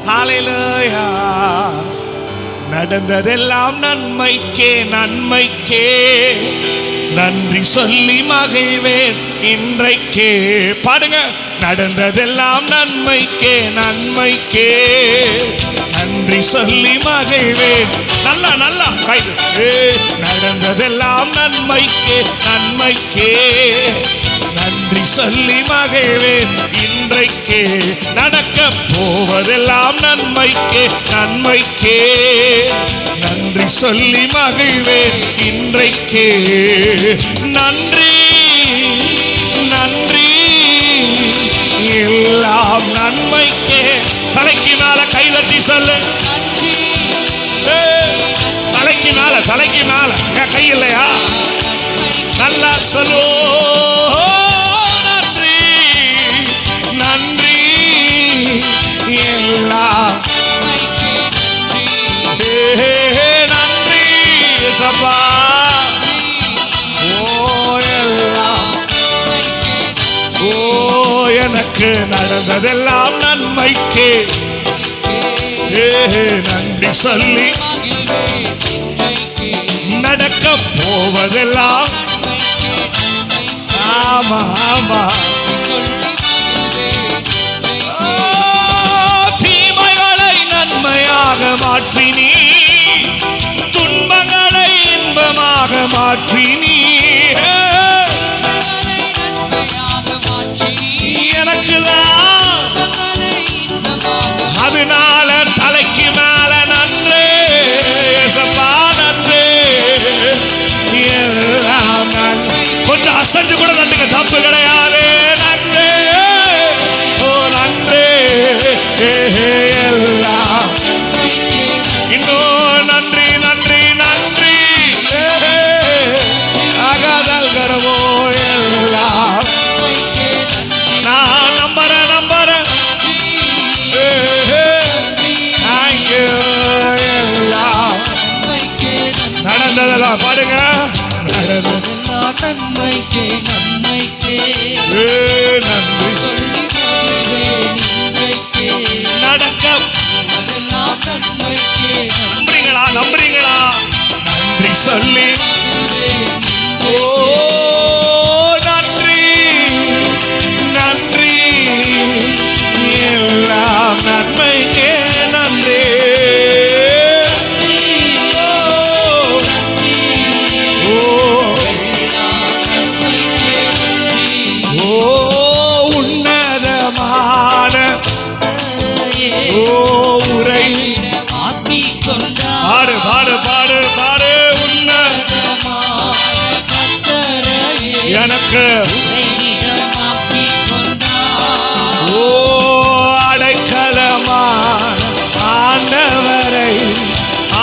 ஹல்லேலூயா. நடந்ததெல்லாம் நன்மைக்கே நன்மைக்கே, நன்றி சொல்லி மகிழ்வேன் இன்றைக்கே. பாடுங்க. நடந்ததெல்லாம் நன்மைக்கே நன்மைக்கே, நன்றி சொல்லி மகிழ்வேன். நல்லா நல்லா கைது. நடந்ததெல்லாம் நன்மைக்கே நன்மைக்கே, நன்றி சொல்லி மகிழ்வேன் இன்றைக்கே. நடக்க போவதெல்லாம் நன்மைக்கே நன்மைக்கே, நன்றி சொல்லி மகிழ்வேன் இன்றைக்கே. நன்றி நன்றி எல்லாம் நன்மைக்கே. தலைக்கு மேல கைதட்டி சொல்லு. தலைக்கு மேல தலைக்கு மேல கை இல்லையா? நல்லா சொல்லு. நன்றி நன்றி எல்லாம் நன்றி சபா. ஓ எல்லாம் ஓ எனக்கு நடந்ததெல்லாம் நன்மைக்கே, நன்றி சொல்லி நடக்க போவதெல்லாம். ஆமா ஆமா. தீமைகளை நன்மையாக மாற்றினீ, துன்பங்களை இன்பமாக மாற்றினீ. அதனால தலைக்கு மேல நன்றி ஏசப்பா நன்றி. எல்லாம் நன்றி. கொஞ்சம் அசைஞ்சு கூட நன்றிங்க, தப்பு கிடையாது. நன்றி ஓ நன்றி எல்லாம். இன்னும் நன்றி நன்றி நன்றி. ஆகாதல் கரவோ எல்லாம். நான் நம்புறேன் நம்புறேன். நடந்ததெல்லாம் பாடுங்க. நடந்ததெல்லாம் நன்மைக்கே நன்மைக்கே, நன்றி சொல்லி நடக்க நம்புறீங்களா நம்புறீங்களா? நன்றி சொல்லி ஓ நன்றி நன்றி எல்லாம் நன்மைக்கே நன்றி. பாடு பாடு பாடு பாடு. எனக்கு ஓ அடைக்கலமா ஆண்டவரை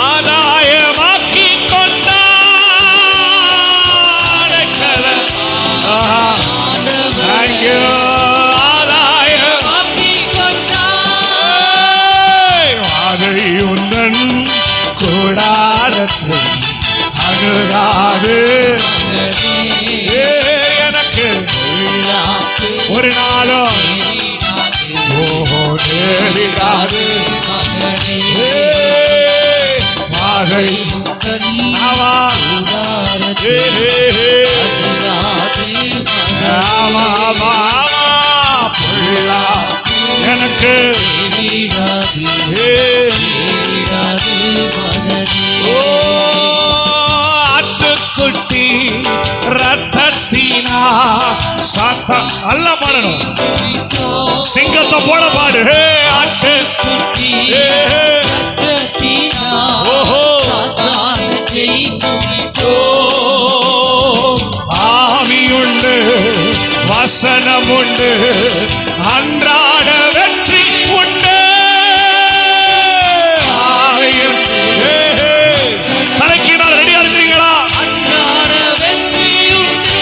ஆதாயமாக்கி கொண்டார். அடைக்கலம் ஆதாயமாக்கி கொண்டார். அதை உந்தன் கூடாரத்தை அணுகாது எனக்கு ஒரு நாளும் நேரிடாது. வாகை எனக்கு ஆட்டுக்குட்டி ரத்தத்தினா சத்தம் அல்ல பாடணும். சிங்கத்தை போல பாடு. ஆட்டுக்குட்டி ஓஹோ ஆவியுண்டு வசனம் உண்டு அன்றாட வெற்றி உண்டு. தலைக்கு மேல ரெடியா இருக்கிறீங்களா? அன்றாட வெற்றி உண்டு.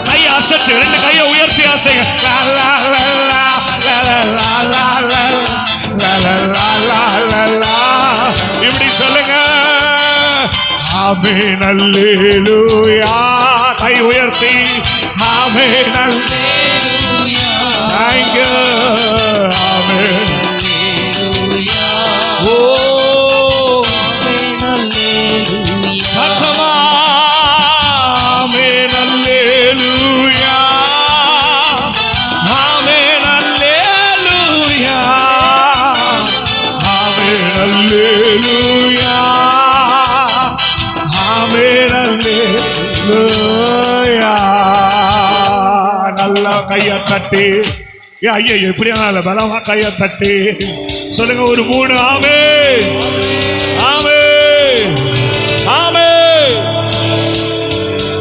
கையை அசைச்சு ரெண்டு கையை உயர்த்தி அசைங்க. இப்படி சொல்லுங்க. ஆமென் அல்லேலூயா. கை உயர்த்தி ஆமென் Thank you. Amen. Oh, சத்தமா ஆமென் அல்லேலூயா ஆமென் அல்லேலூயா ஆமென் அல்லேலூயா ஆமென் அல்லேலூயா. நல்லா கையை தட்டி ஐயா எப்படியா பலமா கையை தட்டி சொல்லுங்க ஒரு 3 ஆமென் ஆமென்.